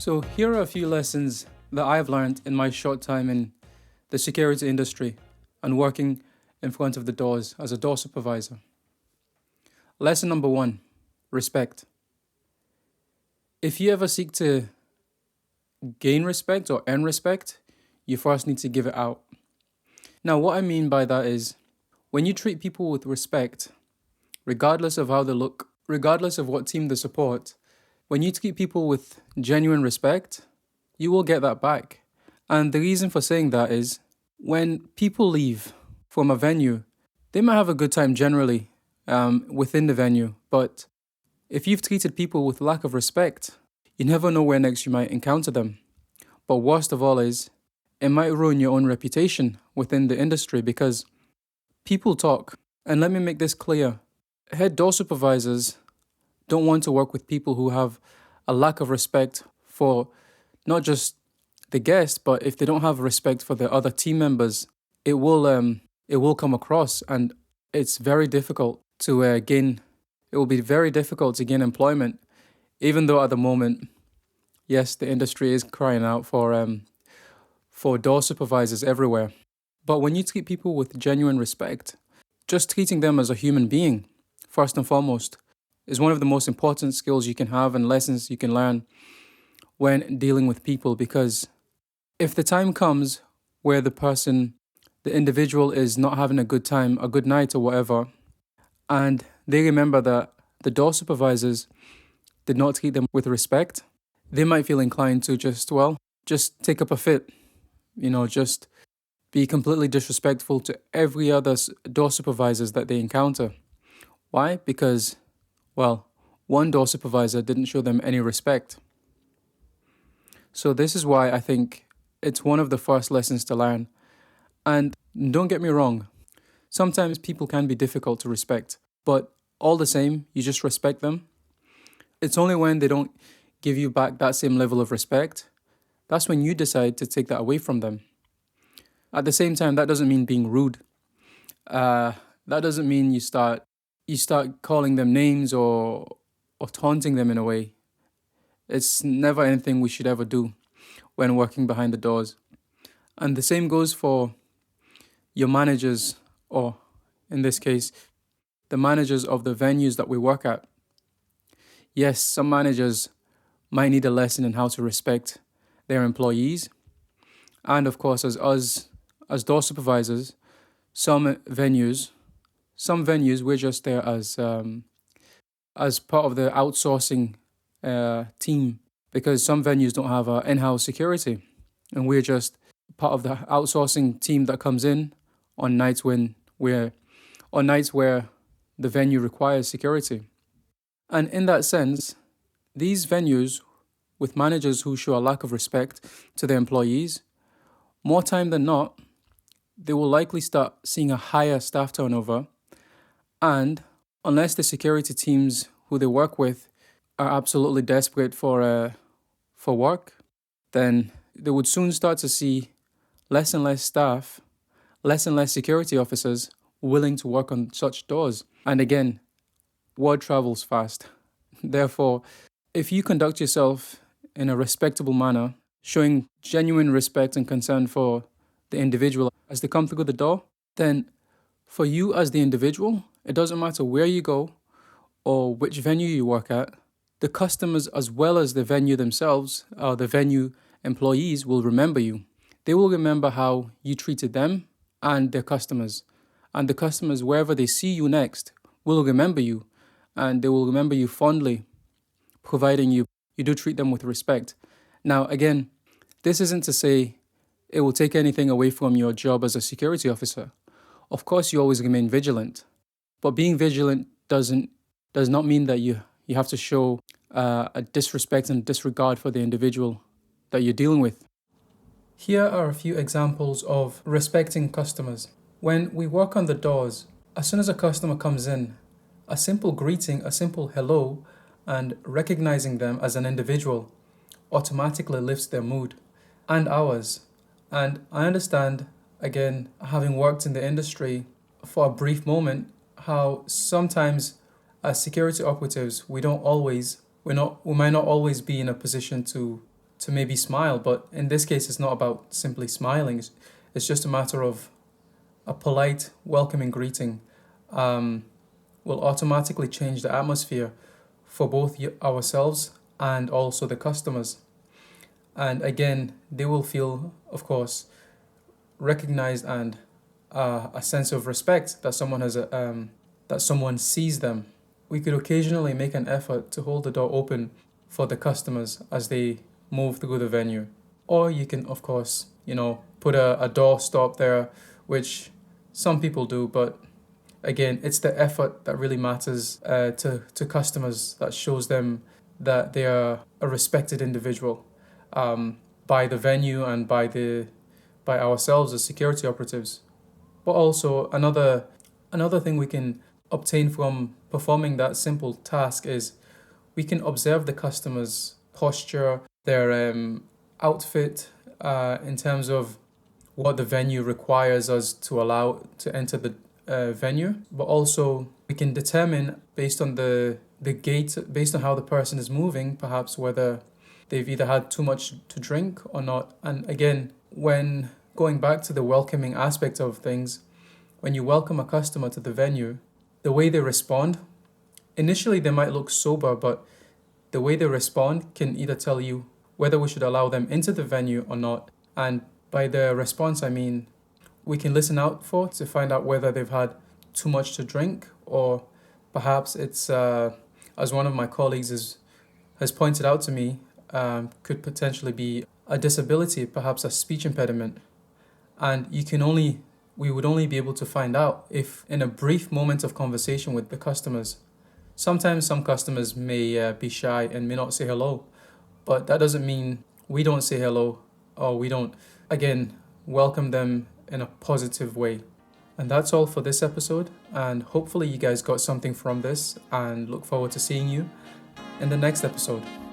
So here are a few lessons that I've learned in my short time in the security industry and working in front of the doors as a door supervisor. Lesson number 1, respect. If you ever seek to gain respect or earn respect, you first need to give it out. Now, what I mean by that is when you treat people with respect, regardless of how they look, regardless of what team they support, when you treat people with genuine respect, you will get that back. And the reason for saying that is when people leave from a venue, they might have a good time generally within the venue, but if you've treated people with lack of respect, you never know where next you might encounter them. But worst of all is, it might ruin your own reputation within the industry because people talk. And let me make this clear. Head door supervisors don't want to work with people who have a lack of respect for not just the guest, but if they don't have respect for their other team members, it will come across, and it's very difficult to gain. It will be very difficult to gain employment, even though at the moment, yes, the industry is crying out for door supervisors everywhere. But when you treat people with genuine respect, just treating them as a human being, first and foremost, is one of the most important skills you can have and lessons you can learn when dealing with people. Because if the time comes where the individual is not having a good time, a good night or whatever, and they remember that the door supervisors did not treat them with respect, they might feel inclined to just take up a fit, just be completely disrespectful to every other door supervisors that they encounter. Why? Because, one door supervisor didn't show them any respect. So this is why I think it's one of the first lessons to learn. And don't get me wrong, sometimes people can be difficult to respect, but all the same, you just respect them. It's only when they don't give you back that same level of respect, that's when you decide to take that away from them. At the same time, that doesn't mean being rude. That doesn't mean you start calling them names or taunting them in a way. It's never anything we should ever do when working behind the doors. And the same goes for your managers, or in this case, the managers of the venues that we work at. Yes, some managers might need a lesson in how to respect their employees. And of course, as door supervisors, some venues, we're just there as part of the outsourcing team, because some venues don't have in-house security, and we're just part of the outsourcing team that comes in on nights where the venue requires security. And in that sense, these venues with managers who show a lack of respect to their employees, more time than not, they will likely start seeing a higher staff turnover. And unless the security teams who they work with are absolutely desperate for work, then they would soon start to see less and less staff, less and less security officers willing to work on such doors. And again, word travels fast. Therefore, if you conduct yourself in a respectable manner, showing genuine respect and concern for the individual as they come through the door, then for you as the individual, it doesn't matter where you go or which venue you work at, the customers as well as the venue themselves, or the venue employees, will remember you. They will remember how you treated them and their customers. And the customers, wherever they see you next, will remember you. And they will remember you fondly, providing you do treat them with respect. Now, again, this isn't to say it will take anything away from your job as a security officer. Of course, you always remain vigilant. But being vigilant does not mean that you have to show a disrespect and disregard for the individual that you're dealing with. Here are a few examples of respecting customers. When we work on the doors, as soon as a customer comes in, a simple greeting, a simple hello, and recognizing them as an individual automatically lifts their mood and ours. And I understand, again, having worked in the industry for a brief moment, how sometimes as security operatives, we might not always be in a position to to maybe smile, but in this case, it's not about simply smiling. It's just a matter of a polite, welcoming greeting will automatically change the atmosphere for both ourselves and also the customers. And again, they will feel, of course, recognized and a sense of respect that someone sees them. We could occasionally make an effort to hold the door open for the customers as they move through the venue. Or you can, of course, put a door stop there, which some people do, but again, it's the effort that really matters to customers, that shows them that they are a respected individual by the venue and by ourselves as security operatives. But also another thing we can obtain from performing that simple task is we can observe the customer's posture, their outfit in terms of what the venue requires us to allow to enter the venue, but also we can determine based on the gait, based on how the person is moving, perhaps whether they've either had too much to drink or not. And again, when going back to the welcoming aspect of things, when you welcome a customer to the venue, the way they respond, initially they might look sober, but the way they respond can either tell you whether we should allow them into the venue or not. And by the response, I mean we can listen out to find out whether they've had too much to drink, or perhaps it's, as one of my colleagues has pointed out to me, could potentially be a disability, perhaps a speech impediment. And we would only be able to find out if in a brief moment of conversation with the customers. Sometimes some customers may be shy and may not say hello, but that doesn't mean we don't say hello or we don't, again, welcome them in a positive way. And that's all for this episode, and hopefully you guys got something from this, and look forward to seeing you in the next episode.